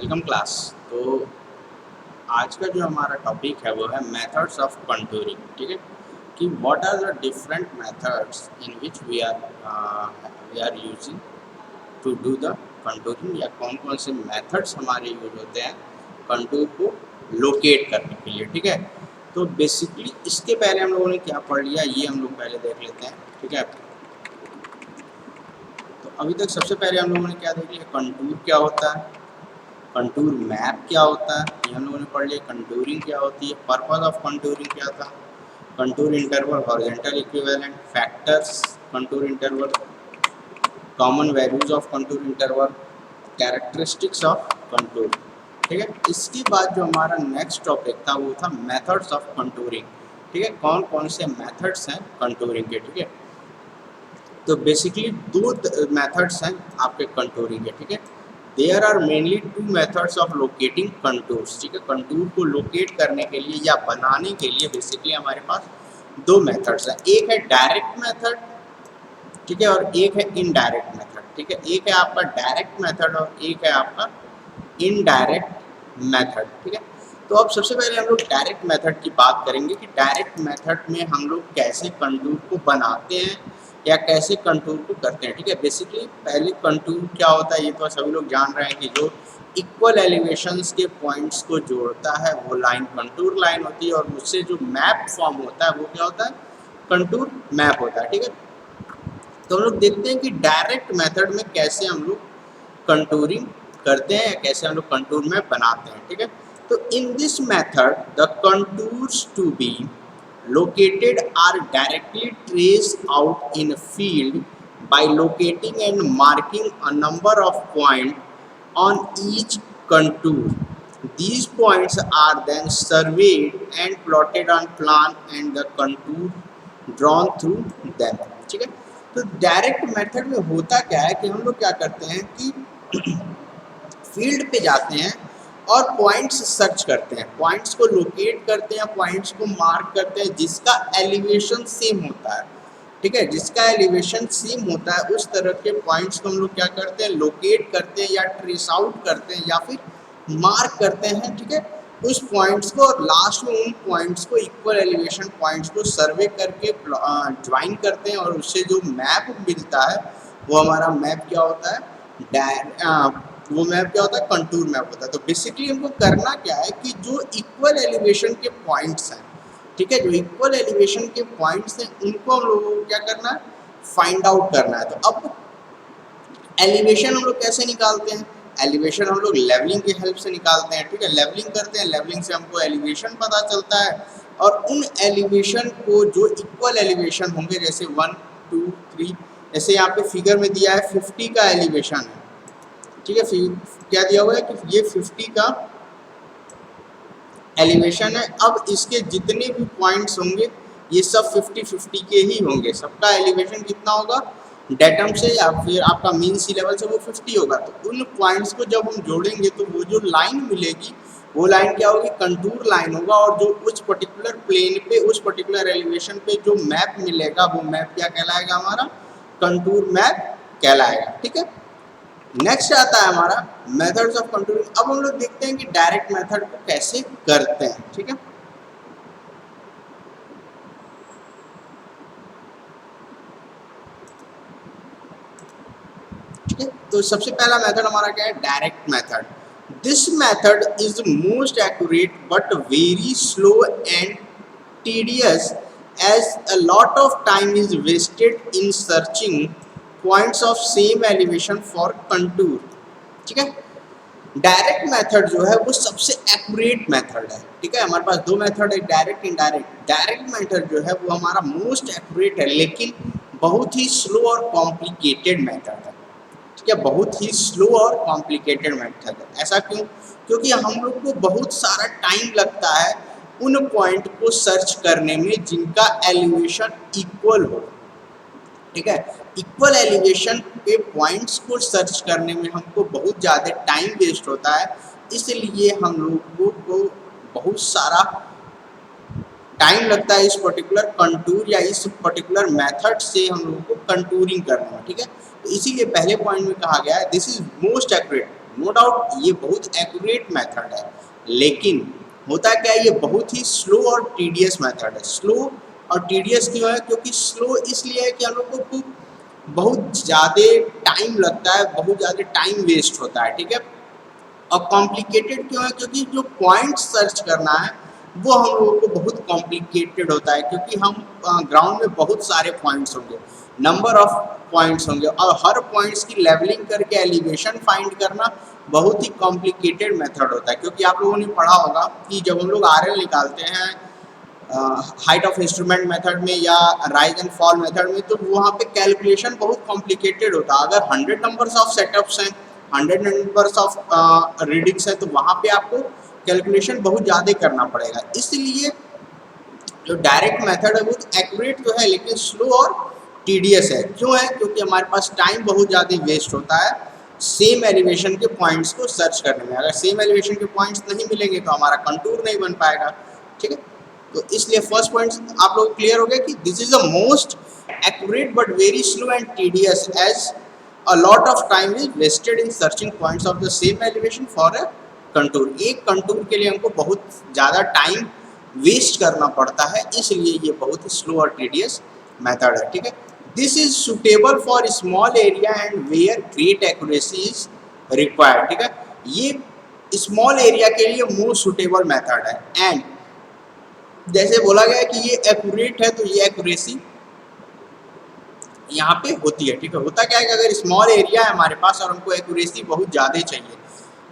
Welcome class. तो आज का जो हमारा टॉपिक है वो है मेथड्स ऑफ कंटूरिंग। ठीक है, कि what are the different methods in which we are using to do the contouring, या कौन कौन से मेथड्स हमारे यूज होते हैं कंटूर को लोकेट करने के लिए। ठीक है, तो बेसिकली इसके पहले हम लोगों ने क्या पढ़ लिया ये हम लोग पहले देख लेते हैं। ठीक है, तो अभी तक सबसे पहले हम लोगों ने क्या देख लिया, कंटूर क्या होता है, कंटूर मैप क्या होता है, ये हम लोगों ने पढ़ लिया। कंटूरिंग क्या होती है, पर्पस ऑफ कंटूरिंग क्या था, contour interval, horizontal equivalent, factors contour interval, common values of contour interval, characteristics of contour. ठीक है, इसके बाद जो हमारा नेक्स्ट टॉपिक था वो था मेथड्स ऑफ कंटूरिंग। ठीक है, कौन कौन से मेथड्स हैं कंटूरिंग के। ठीक है, तो बेसिकली दो मेथड्स हैं आपके कंटूरिंग के। ठीक है, there are mainly two methods of locating contours. ठीक है, कंटूर को लोकेट करने के लिए या बनाने के लिए बेसिकली हमारे पास दो मेथड्स हैं, एक है डायरेक्ट मेथड, ठीक है, और एक है इनडायरेक्ट मेथड। ठीक है, एक है आपका डायरेक्ट मेथड और एक है आपका इनडायरेक्ट मेथड। ठीक है, तो अब सबसे पहले हम लोग डायरेक्ट मेथड की बात करेंगे कि डायरेक्ट मेथड में हम लोग कैसे कंटूर को बनाते हैं या कैसे कंटूर को करते हैं। ठीक है, बेसिकली पहले कंटूर क्या होता है ये तो सभी लोग जान रहे हैं कि जो इक्वल एलिवेशंस के पॉइंट्स को जोड़ता है वो लाइन कंटूर लाइन होती है, और उससे जो मैप फॉर्म होता है वो क्या होता है, कंटूर मैप होता है। ठीक है, तो हम लोग देखते हैं कि डायरेक्ट मेथड में कैसे हम लोग कंटूरिंग करते हैं या कैसे हम लोग कंटूर मैप बनाते हैं। ठीक है, तो in this method the contours to be located are directly traced out in a field by locating and marking a number of points on each contour. These points are then surveyed and plotted on plan and the contour drawn through them. ठीक है, तो direct method में होता क्या है कि हम लोग क्या करते हैं कि फील्ड पे जाते हैं और पॉइंट्स सर्च करते हैं, पॉइंट्स को लोकेट करते हैं, पॉइंट्स को मार्क करते हैं जिसका एलिवेशन सेम होता है। ठीक है, जिसका एलिवेशन सेम होता है उस तरह के पॉइंट्स को हम लोग क्या करते हैं, लोकेट करते हैं या ट्रेस आउट करते हैं या फिर मार्क करते हैं। ठीक है, उस पॉइंट्स को, और लास्ट में उन पॉइंट्स को, इक्वल एलिवेशन पॉइंट्स को सर्वे करके ज्वाइन करते हैं, और उससे जो मैप मिलता है वो हमारा मैप क्या होता है, वो मैप क्या होता है, कंटूर मैप होता है। तो बेसिकली हमको करना क्या है कि जो इक्वल एलिवेशन के पॉइंट्स हैं, ठीक है, जो इक्वल एलिवेशन के पॉइंट्स हैं उनको हम लोगों को क्या करना है, फाइंड आउट करना है। तो अब एलिवेशन हम लोग कैसे निकालते हैं, एलिवेशन हम लोग लेवलिंग की हेल्प से निकालते हैं। ठीक है, लेवलिंग करते हैं, लेवलिंग से हमको एलिवेशन पता चलता है, और उन एलिवेशन को जो इक्वल एलिवेशन होंगे, जैसे 1 2 3, जैसे यहाँ पे फिगर में दिया है 50 का एलिवेशन है। ठीक है, क्या दिया हुआ है कि ये 50 का एलिवेशन है। अब इसके जितने भी पॉइंट्स होंगे ये सब 50-50 के ही होंगे, सबका एलिवेशन कितना होगा, डेटम से या फिर आपका मीन सी लेवल से वो 50 होगा। तो उन पॉइंट्स को जब हम जोड़ेंगे तो वो जो लाइन मिलेगी वो लाइन क्या होगी, कंटूर लाइन होगा, और जो उस पर्टिकुलर प्लेन पे, उस पर्टिकुलर एलिवेशन पे जो मैप मिलेगा वो मैप क्या कहलाएगा, हमारा कंटूर मैप कहलाएगा। ठीक है, नेक्स्ट आता है हमारा मेथड्स ऑफ कंटूरिंग। अब हम लोग देखते हैं कि डायरेक्ट मेथड को कैसे करते हैं। ठीक है, ठीक है, तो सबसे पहला मेथड हमारा क्या है, direct method. This method is most accurate but very slow and tedious as a lot of time is wasted in searching points of same elevation for contour. ठीक है, डायरेक्ट मेथड जो है वो सबसे एक्यूरेट मेथड है। ठीक है, हमारे पास दो मेथड है, डायरेक्ट इनडायरेक्ट। डायरेक्ट मेथड जो है वो हमारा मोस्ट एक्यूरेट है, लेकिन बहुत ही स्लो और कॉम्प्लिकेटेड मेथड है। ठीक है, बहुत ही स्लो और कॉम्प्लिकेटेड मेथड है। ऐसा क्यों, क्योंकि हम लोग को बहुत सारा टाइम लगता है उन पॉइंट को सर्च करने में जिनका एलिवेशन इक्वल हो। ठीक है, इक्वल एलिवेशन पे पॉइंट्स को सर्च करने में हमको बहुत ज़्यादा टाइम वेस्ट होता है, इसलिए हम लोगों को बहुत सारा टाइम लगता है इस पर्टिकुलर कंटूर या इस पर्टिकुलर मेथड से हम लोगों को कंटूरिंग करना है। ठीक है, तो इसीलिए पहले पॉइंट में कहा गया है this is most accurate, no doubt ये बहुत एक्यूरेट मेथड है, लेकिन होता क्या है, ये बहुत ही स्लो और टीडियस मेथड है। स्लो और टीडियस क्यों है? क्योंकि स्लो इसलिए है कि हम लोग को बहुत ज़्यादा टाइम लगता है, बहुत ज़्यादा टाइम वेस्ट होता है, ठीक है। और कॉम्प्लिकेटेड क्यों है? क्योंकि जो पॉइंट सर्च करना है वो हम लोगों को बहुत कॉम्प्लिकेटेड होता है, क्योंकि हम ग्राउंड में बहुत सारे पॉइंट्स होंगे, नंबर ऑफ पॉइंट्स होंगे, और हर पॉइंट्स की लेवलिंग करके एलिवेशन फाइंड करना बहुत ही कॉम्प्लिकेटेड मेथड होता है। क्योंकि आप लोगों ने पढ़ा होगा कि जब हम लोग आरएल निकालते हैं हाइट ऑफ इंस्ट्रूमेंट मेथड में या राइज एंड फॉल मेथड में, तो वहाँ पे कैलकुलेशन बहुत कॉम्प्लिकेटेड होता है। अगर 100 नंबर्स ऑफ सेटअप्स हैं, 100 नंबर्स ऑफ रीडिंग्स हैं, तो वहाँ पे आपको कैलकुलेशन बहुत ज़्यादा करना पड़ेगा। इसलिए जो डायरेक्ट मेथड है वो एक्यूरेट तो है, लेकिन स्लो और टीडियस है। क्यों है? क्योंकि हमारे पास टाइम बहुत ज़्यादा वेस्ट होता है सेम एलिवेशन के पॉइंट्स को सर्च करने में। अगर सेम एलिवेशन के पॉइंट्स नहीं मिलेंगे तो हमारा कंटूर नहीं बन पाएगा, ठीक है। तो इसलिए फर्स्ट पॉइंट आप लोग क्लियर हो गया कि this is the most accurate but very slow and tedious, as a lot of time is wasted in searching points of the same elevation for a contour। एक कंटूर के लिए हमको बहुत ज़्यादा टाइम वेस्ट करना पड़ता है, इसलिए ये बहुत ही स्लो और टीडियस मेथड है, ठीक है। This is suitable for small area and where great accuracy is required, ठीक है। ये स्मॉल एरिया के लिए मोस्ट सुटेबल मेथड है। एंड जैसे बोला गया कि ये एक्यूरेट है, तो ये एक्यूरेसी यहाँ पे होती है, ठीक है। होता क्या है कि अगर स्मॉल एरिया है हमारे पास और हमको एक्यूरेसी बहुत ज़्यादा चाहिए,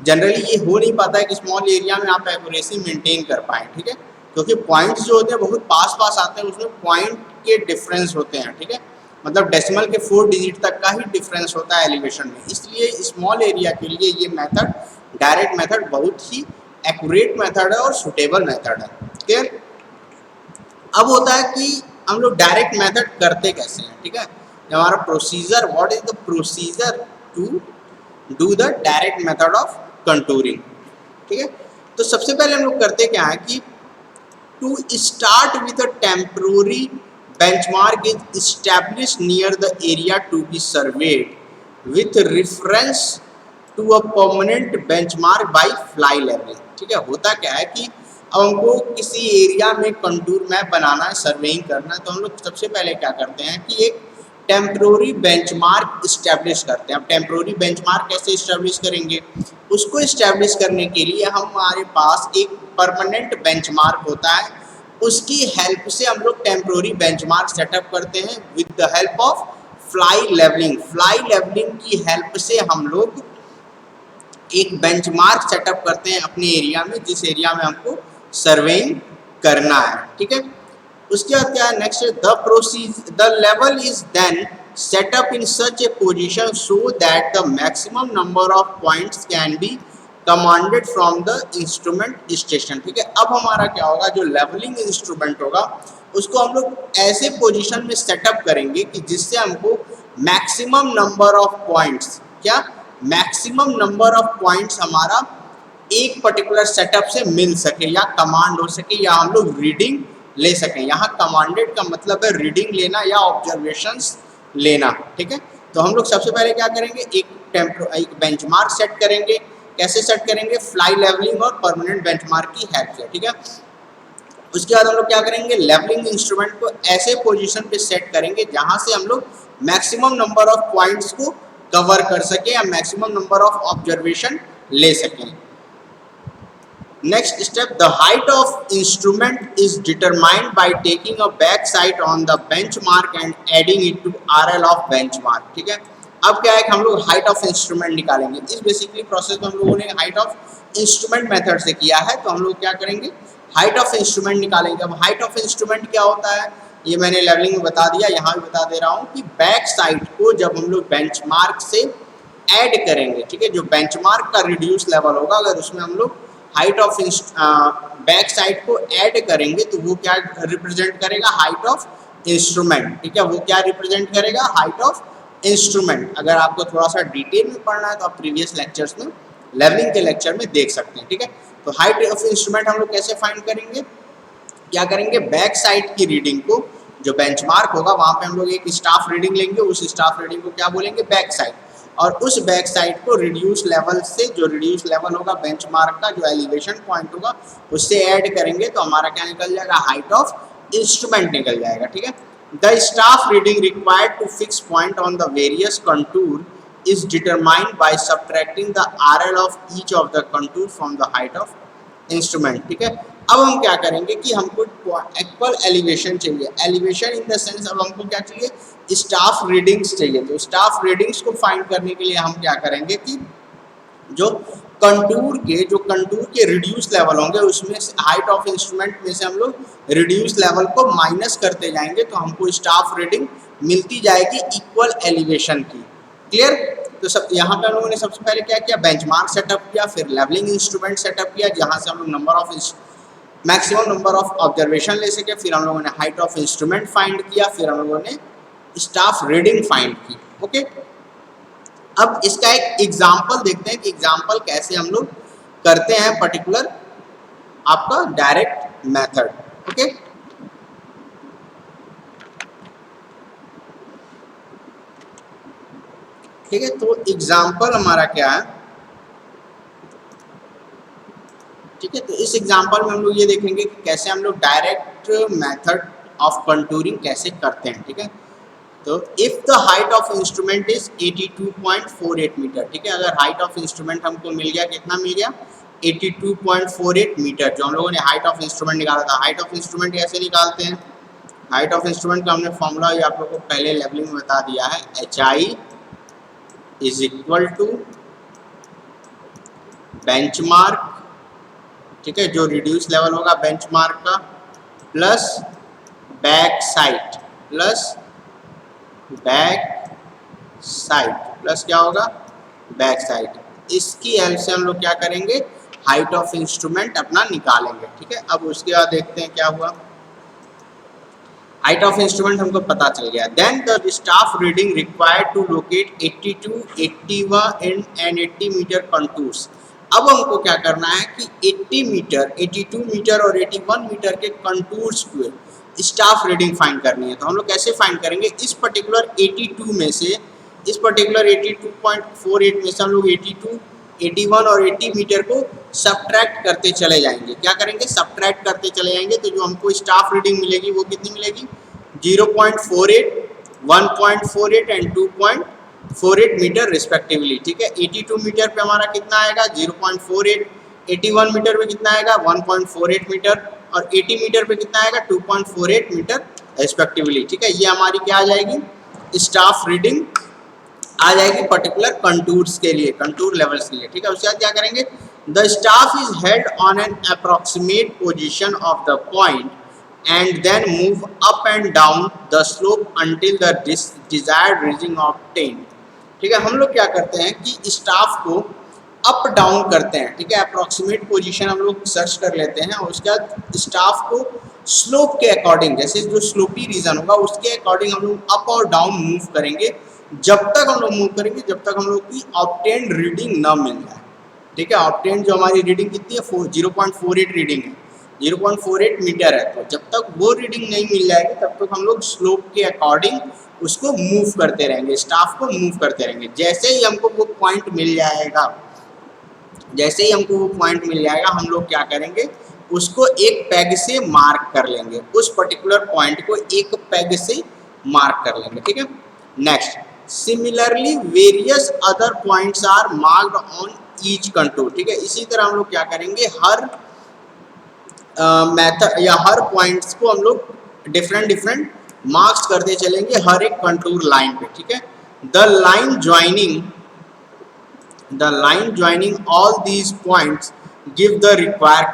जनरली ये हो नहीं पाता है कि स्मॉल एरिया में आप एक्यूरेसी मेंटेन कर पाएँ, ठीक है। क्योंकि पॉइंट्स जो होते हैं बहुत पास पास आते हैं, उसमें पॉइंट के डिफरेंस होते हैं, ठीक है। मतलब डेसिमल के 4 डिजिट तक का ही डिफरेंस होता है एलिवेशन में। इसलिए स्मॉल एरिया के लिए ये मेथड, डायरेक्ट मेथड, बहुत ही एक्यूरेट मेथड है और सुटेबल मेथड है, क्लियर। अब होता है कि हम लोग डायरेक्ट मेथड करते कैसे हैं, ठीक है। हमारा procedure, what is the procedure to do the direct method of contouring, ठीक है। तो सबसे पहले हम लोग करते क्या है कि to start with a temporary benchmark is established near the area to be surveyed with reference to a permanent benchmark by fly levelling, ठीक है। होता क्या है कि अब हमको किसी एरिया में कंटूर मैप बनाना है, सर्वेइंग करना है, तो हम लोग सबसे पहले क्या करते हैं कि एक टेम्पररी बेंचमार्क इस्टेब्लिश करते हैं। अब टेम्पररी बेंचमार्क कैसे इस्टेब्लिश करेंगे? उसको इस्टेब्लिश करने के लिए हमारे पास एक परमानेंट बेंचमार्क होता है, उसकी हेल्प से हम लोग टेम्पररी बेंचमार्क सेटअप करते हैं with the help of fly levelling. Fly levelling की हेल्प से हम लोग एक बेंचमार्क सेटअप करते हैं अपने एरिया में, जिस एरिया में हमको सर्वेइंग करना है, ठीक है। उसके बाद क्या है next, the level is then set up in such a position so that the maximum number of points can be commanded from the instrument station, ठीक है। अब हमारा क्या होगा, जो लेवलिंग इंस्ट्रूमेंट होगा उसको हम लोग ऐसे पोजीशन में सेटअप करेंगे कि जिससे हमको मैक्सिमम नंबर ऑफ पॉइंट्स, क्या मैक्सिमम नंबर ऑफ पॉइंट्स हमारा एक पर्टिकुलर सेटअप से मिल सके, या कमांड हो सके, या हम लोग रीडिंग ले सकें। यहाँ कमांडेड का मतलब है रीडिंग लेना या ऑब्जर्वेशंस लेना, ठीक है। तो हम लोग सबसे पहले क्या करेंगे, एक बेंचमार्क सेट करेंगे। कैसे सेट करेंगे? फ्लाई लेवलिंग और परमानेंट बेंचमार्क की हेल्प से, ठीक है। उसके बाद हम लोग क्या करेंगे, लेवलिंग इंस्ट्रूमेंट को ऐसे पोजीशन पे सेट करेंगे जहां से हम लोग मैक्सिमम नंबर ऑफ पॉइंट्स को कवर कर सके या मैक्सिमम नंबर ऑफ ऑब्जर्वेशन ले सकें। Next step, the height of instrument is determined by taking a back sight on the benchmark and adding it to RL of benchmark, ठीक है। अब क्या है कि हम लोग हाइट ऑफ इंस्ट्रूमेंट निकालेंगे। इस बेसिकली प्रोसेस को हम लोगों ने हाइट ऑफ इंस्ट्रूमेंट मेथड से किया है, तो हम लोग क्या करेंगे, हाइट ऑफ इंस्ट्रूमेंट निकालेंगे। अब हाइट ऑफ इंस्ट्रूमेंट क्या होता है, ये मैंने लेवलिंग में बता दिया, यहाँ भी बता दे रहा हूँ कि बैक साइड को जब हम लोग बेंचमार्क से ऐड करेंगे, ठीक है, जो बेंचमार्क का रिड्यूस लेवल होगा, अगर उसमें हम लोग हाइट ऑफ बैक साइड को ऐड करेंगे तो वो क्या रिप्रेजेंट करेगा, हाइट ऑफ इंस्ट्रूमेंट, ठीक है। वो क्या रिप्रेजेंट करेगा, हाइट ऑफ इंस्ट्रूमेंट। अगर आपको थोड़ा सा डिटेल में पढ़ना है तो आप प्रीवियस लेक्चर्स में, लेवलिंग के लेक्चर में देख सकते हैं, ठीक है। तो हाइट ऑफ इंस्ट्रूमेंट हम लोग कैसे फाइंड करेंगे, क्या करेंगे, बैक साइड की रीडिंग को, जो बेंचमार्क होगा वहाँ पे हम लोग एक स्टाफ रीडिंग लेंगे, उस स्टाफ रीडिंग को क्या बोलेंगे, बैक साइड। और उस बैक साइड को रिड्यूस लेवल से, जो रिड्यूस लेवल होगा बेंचमार्क का, जो एलिवेशन पॉइंट होगा उससे ऐड करेंगे तो हमारा क्या निकल जाएगा, हाइट ऑफ इंस्ट्रूमेंट निकल जाएगा। ठीक है, the staff reading required to fix point on the various contour is determined by subtracting the RL of each of the contour from the height of instrument। ठीक है, अब हम क्या करेंगे कि हमको इक्वल एलिवेशन चाहिए। एलिवेशन इन द सेंस अब हमको क्या चाहिए, स्टाफ रीडिंग्स चाहिए। तो स्टाफ रीडिंग्स को फाइंड करने के लिए हम क्या करेंगे कि जो कंटूर के रिड्यूस लेवल होंगे उसमें से हाइट ऑफ इंस्ट्रूमेंट में से हम लोग रिड्यूस लेवल को माइनस करते जाएंगे तो हमको स्टाफ रीडिंग मिलती जाएगी इक्वल एलिवेशन की। क्लियर? तो सब यहाँ पे हम लोगों ने सबसे पहले क्या किया, बेंचमार्क सेटअप किया, फिर लेवलिंग इंस्ट्रूमेंट सेटअप किया जहाँ से हम लोग मैक्सिमम नंबर ऑफ ऑब्जर्वेशन ले सके, फिर हम लोगों ने हाइट ऑफ इंस्ट्रूमेंट फाइंड किया, फिर हम लोगों ने स्टाफ रीडिंग फाइंड की। ओके, अब इसका एक एग्जाम्पल देखते हैं कि एग्जाम्पल कैसे हम लोग करते हैं पर्टिकुलर आपका डायरेक्ट मेथड। ओके, ठीक है, तो एग्जाम्पल हमारा क्या है, ठीक है, तो इस एग्जाम्पल में हम लोग ये देखेंगे कि कैसे हम लोग डायरेक्ट मेथड ऑफ कंटूरिंग कैसे करते हैं। ठीक है, तो if the height of instrument is 82.48 metre. ठीक है, अगर हाइट ऑफ इंस्ट्रूमेंट हमको मिल गया, कितना मिल गया, 82.48 मीटर, जो हम लोगों ने हाइट ऑफ इंस्ट्रूमेंट निकाला था। हाइट ऑफ इंस्ट्रूमेंट कैसे निकालते हैं, हाइट ऑफ इंस्ट्रूमेंट का हमने फॉर्मूला ये आप लोग को पहले लेवलिंग में बता दिया है, HI is equal to benchmark, ठीक है, जो रिड्यूस लेवल होगा बेंचमार्क का, plus back side, plus back side, plus क्या होगा, बैक साइड। इसकी हेल्प से हम लोग क्या करेंगे, हाइट ऑफ इंस्ट्रूमेंट अपना निकालेंगे। ठीक है, अब उसके बाद देखते हैं क्या हुआ। हाइट ऑफ इंस्ट्रूमेंट हमको पता चल गया। Then the staff reading required to locate 82, 81 and 80 metre contours. अब हमको क्या करना है कि 80 मीटर, 82 मीटर और 81 मीटर के कंटूर्स को स्टाफ रीडिंग फाइंड करनी है। तो हम लोग कैसे फाइंड करेंगे, इस पर्टिकुलर 82 में से, इस पर्टिकुलर 82.48 में से हम लोग 82, 81 और 80 मीटर को सब्ट्रैक्ट करते चले जाएंगे। क्या करेंगे, सब्ट्रैक्ट करते चले जाएंगे, तो जो हमको स्टाफ रीडिंग मिलेगी वो कितनी मिलेगी, 0.48, 1.48 एंड 2.48 मीटर रिस्पेक्टिवली। ठीक है, 82 मीटर पे हमारा कितना आएगा, 0.48, 81 मीटर पे कितना आएगा, 1.48 मीटर, और 80 मीटर पे कितना आएगा, 2.48 मीटर रिस्पेक्टिवली। ठीक है, ये हमारी क्या आ जाएगी, स्टाफ रीडिंग आ जाएगी पर्टिकुलर कंटूर्स के लिए, कंटूर लेवल्स के लिए। ठीक है, उसके बाद क्या करेंगे, the staff is held on an approximate position of the point and then move up and down the slope until the desired reading obtained। ठीक है, हम लोग क्या करते हैं कि स्टाफ को अप डाउन करते हैं। ठीक है, अप्रोक्सीमेट पोजीशन हम लोग सर्च कर लेते हैं और उसके बाद स्टाफ को स्लोप के अकॉर्डिंग, जैसे जो स्लोपी रीजन होगा उसके अकॉर्डिंग हम लोग अप और डाउन मूव करेंगे, जब तक हम लोग मूव करेंगे जब तक हम लोग की ऑब्टेन्ड रीडिंग न मिल जाए। ठीक है, ऑब्टेन्ड जो हमारी रीडिंग कितनी है, 0.48 रीडिंग है, 0.48 मीटर है, तो जब तक वो रीडिंग नहीं मिल जाएगी तब तक हम लोग स्लोप के अकॉर्डिंग उसको मूव करते रहेंगे, स्टाफ को मूव करते रहेंगे। जैसे ही हमको वो पॉइंट मिल जाएगा, जैसे ही हमको वो पॉइंट मिल जाएगा, हम लोग क्या करेंगे, उसको एक पैग से मार्क कर लेंगे, उस पर्टिकुलर पॉइंट को एक पैग से मार्क कर लेंगे। ठीक है, next, similarly various other points are marked on each contour. ठीक है, इसी तरह हम लोग क्या करेंगे, हर मेथड या हर पॉइंट्स को हम लोग डिफरेंट मार्क्स करते चलेंगे हर एक कंटूर लाइन पे। ठीक है, the line joining all these points give the required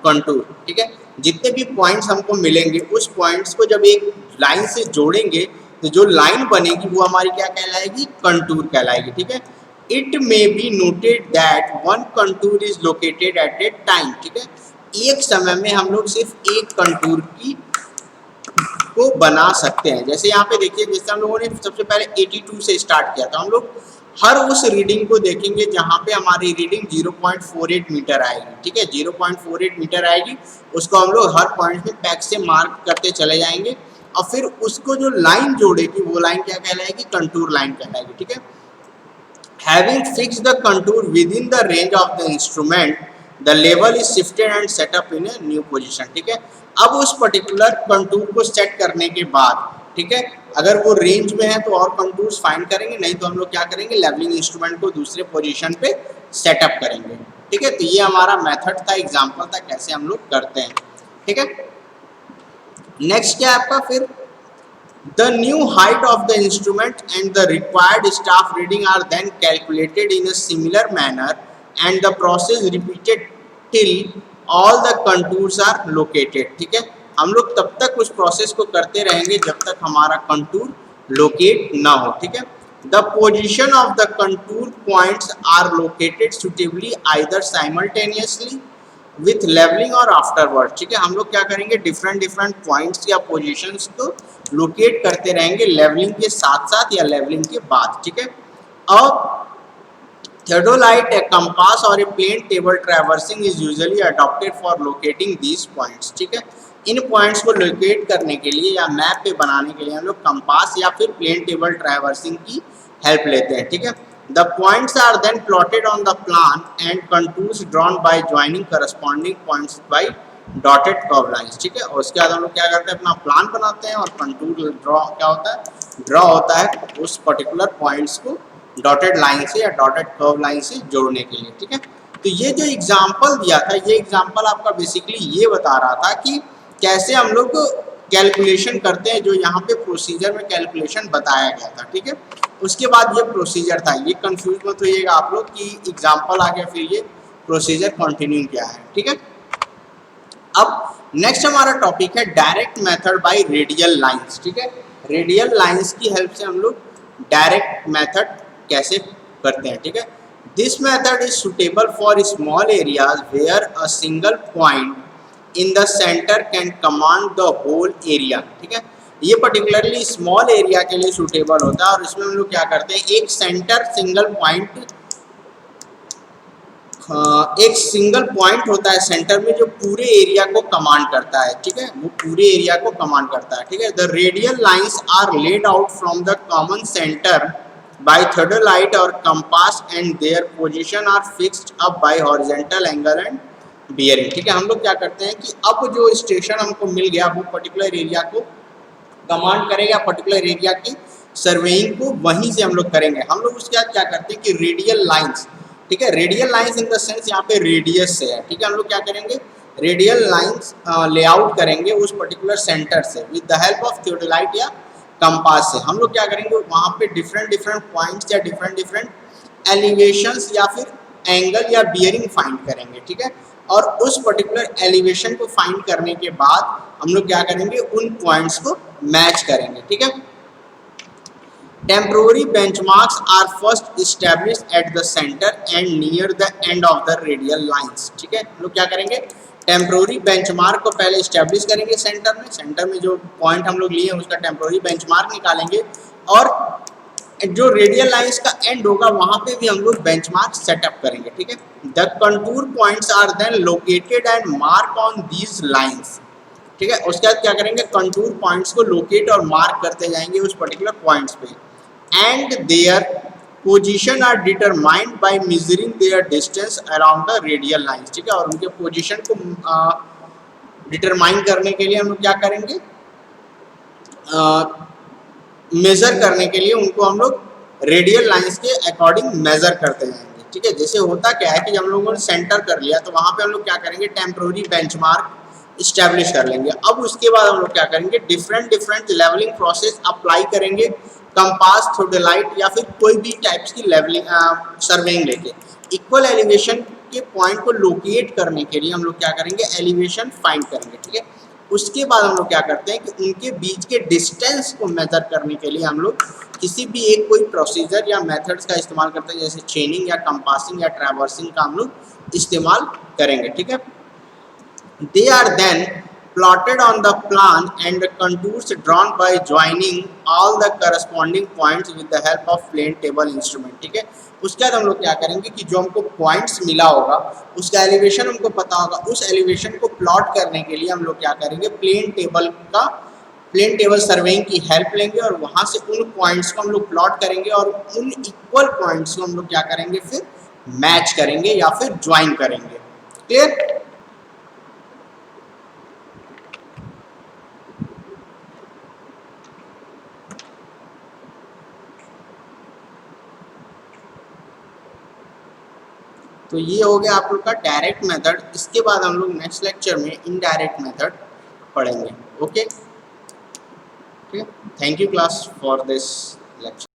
contour. ठीक है, जितने भी पॉइंट्स हमको मिलेंगे उस पॉइंट्स को जब एक लाइन से जोड़ेंगे तो जो लाइन बनेगी वो हमारी क्या कहलाएगी, कंटूर कहलाएगी। ठीक है, it may be noted that one contour is located at A time. ठीक है, एक समय में हम लोग सिर्फ एक कंटूर की को बना सकते हैं। जैसे यहाँ पे देखिए, जैसे हम लोगों ने सबसे पहले 82 से स्टार्ट किया था, हम लोग हर उस रीडिंग को देखेंगे जहाँ पे हमारी रीडिंग 0.48 मीटर आएगी। ठीक है, 0.48 मीटर आएगी, उसको हम लोग हर पॉइंट में पैक से मार्क करते चले जाएंगे और फिर उसको जो लाइन जोड़ेगी वो लाइन क्या कहलाएगी, कंटूर लाइन कहलाएगी। ठीक है, Having fixed the contour within the range of the instrument, the level is shifted and set up in a new position. ठीक है, अब उस पर्टिकुलर कंटूर को सेट करने के बाद, ठीक है, अगर वो रेंज में है तो और कंटूर्स फाइंड करेंगे, नहीं तो हम लोग क्या करेंगे, लेवलिंग इंस्ट्रूमेंट को दूसरे पोजीशन पे सेटअप करेंगे। ठीक है, तो ये हमारा मेथड था, एग्जांपल था कैसे हम लोग करते हैं। ठीक है, नेक्स्ट क्या है आपका, फिर the new height of the instrument and the required staff reading are then calculated in a similar manner and the process repeated till all the contours are located। ठीक है, हम लोग तब तक उस प्रोसेस को करते रहेंगे जब तक हमारा कंटूर लोकेट ना हो। ठीक है, the position of the contour points are located suitably either simultaneously with levelling और आफ्टरवर्ड। ठीक है, हम लोग क्या करेंगे, डिफरेंट पॉइंट्स या पोजीशंस को लोकेट करते रहेंगे लेवलिंग के साथ साथ या लेवलिंग के बाद। ठीक है, अब theodolite, a compass or a plane table traversing is usually adopted for locating these points। ठीक है, इन पॉइंट्स को लोकेट करने के लिए या मैप पे बनाने के लिए हम लोग कंपास या फिर प्लेन टेबल ट्रैवर्सिंग की हेल्प लेते हैं। ठीक है, the points are then plotted on the plan and contours drawn by joining corresponding points by dotted curve lines। ठीक है, और उसके बाद हम लोग क्या करते हैं, अपना प्लान बनाते हैं और कंटूर ड्रॉ क्या होता है, ड्रॉ होता है उस पर्टिकुलर पॉइंट्स को डॉटेड लाइन से या डॉटेड कर्व लाइन से जोड़ने के लिए। ठीक है, तो ये जो एग्जांपल दिया था, ये एग्जांपल आपका बेसिकली ये बता रहा था कि कैसे हम लोग कैलकुलेशन करते हैं, जो यहाँ पे प्रोसीजर में कैलकुलेशन बताया गया था। ठीक है, उसके बाद ये प्रोसीजर था, ये कंफ्यूज मत होइएगा आप लोग कि एग्जांपल आ गया फिर ये प्रोसीजर कंटिन्यू क्या है। ठीक है, अब नेक्स्ट हमारा टॉपिक है direct method by radial lines. ठीक है, रेडियल लाइंस की हेल्प से हम लोग डायरेक्ट मेथड कैसे करते हैं। ठीक है, this method is suitable for small areas where a single point in the centre can command the whole area. ठीक है, ये पर्टिकुलरली स्मॉल एरिया के लिए सूटेबल होता है और इसमें हम लोग क्या करते हैं, एक सेंटर सिंगल पॉइंट, एक सिंगल पॉइंट होता है सेंटर में जो पूरे एरिया को कमांड करता है। ठीक है, वो पूरे एरिया को कमांड करता है। ठीक है, the radial lines are laid out from the common centre by theodolite और compass and their position are fixed up by horizontal angle and bearing. ठीक है, हम लोग क्या करते हैं कि अब जो स्टेशन हमको मिल गया वो पर्टिकुलर एरिया को कमांड करेगा, पर्टिकुलर एरिया की सर्वेइंग को वहीं से हम लोग करेंगे। हम लोग उसके बाद क्या करते हैं कि रेडियल लाइंस, ठीक है, radial lines in the sense यहाँ पे रेडियस से है। ठीक है, हम लोग क्या करेंगे, रेडियल लाइंस लेआउट करेंगे उस पर्टिकुलर सेंटर से with the help of theodolite या कंपास से। हम लोग क्या करेंगे, वहाँ पे डिफरेंट पॉइंट्स या डिफरेंट एलिवेशंस या फिर एंगल या बियरिंग फाइंड करेंगे। ठीक है, और उस पर्टिकुलर एलिवेशन को फाइंड करने के बाद हम लोग क्या करेंगे, उन पॉइंट्स को मैच करेंगे। ठीक है, temporary benchmarks are first established at the centre and near the end of the radial lines. ठीक है, हम लोग क्या करेंगे, टेम्पोररी बेंचमार्क को पहले एस्टैब्लिश करेंगे सेंटर में जो पॉइंट हम लोग लिए हैं उसका टेम्पोररी बेंचमार्क निकालेंगे और जो रेडियल लाइंस का एंड होगा वहां पे भी हम लोग बेंचमार्क सेटअप करेंगे। ठीक है, the contour points are then located and mark on these lines. ठीक है, उसके बाद क्या करेंगे, कंटूर पॉइंट्स को लोकेट और मार्क करते जाएंगे उस पर्टिकुलर पॉइंट्स पे and their position are determined by measuring their distance around the radial lines. ठीक है, और उनके पोजीशन को डिटरमाइन करने के लिए हम लोग क्या करेंगे, मेजर करने के लिए उनको हम लोग रेडियल लाइंस के अकॉर्डिंग मेजर करते जाएंगे। ठीक है, जैसे होता क्या है कि हम लोगों ने सेंटर कर लिया तो वहाँ पे हम लोग क्या करेंगे, टेम्पोररी बेंचमार्क इस्टेब्लिश कर लेंगे। अब उसके बाद हम लोग क्या करेंगे, डिफरेंट लेवलिंग प्रोसेस अप्लाई करेंगे, कंपास, थियोडोलाइट या फिर कोई भी टाइप्स की लेवलिंग सर्वेइंग लेके इक्वल एलिवेशन के पॉइंट को लोकेट करने के लिए हम लोग क्या करेंगे, एलिवेशन फाइंड करेंगे। ठीक है, उसके बाद हम लोग क्या करते हैं कि उनके बीच के डिस्टेंस को मेजर करने के लिए हम लोग किसी भी एक कोई प्रोसीजर या मेथड्स का इस्तेमाल करते हैं, जैसे चेनिंग या कंपासिंग या ट्रैवर्सिंग का हम लोग इस्तेमाल करेंगे। ठीक है, they are then plotted on the plan and the contours drawn by joining all the corresponding points with the help of plane table instrument। ठीक है, उसके बाद हम लोग क्या करेंगे कि जो हमको पॉइंट्स मिला होगा उसका एलिवेशन हमको पता होगा, उस एलिवेशन को प्लॉट करने के लिए हम लोग क्या करेंगे, प्लेन टेबल का प्लेन टेबल सर्वेइंग की हेल्प लेंगे और वहां से उन पॉइंट्स को हम लोग प्लॉट करेंगे और उन इक्वल पॉइंट्स को हम लोग क्या करेंगे, फिर मैच करेंगे या फिर ज्वाइन करेंगे। क्लियर? तो ये हो गया आप लोग का डायरेक्ट मेथड। इसके बाद हम लोग नेक्स्ट लेक्चर में इनडायरेक्ट मेथड पढ़ेंगे। Okay, thank you class for this lecture.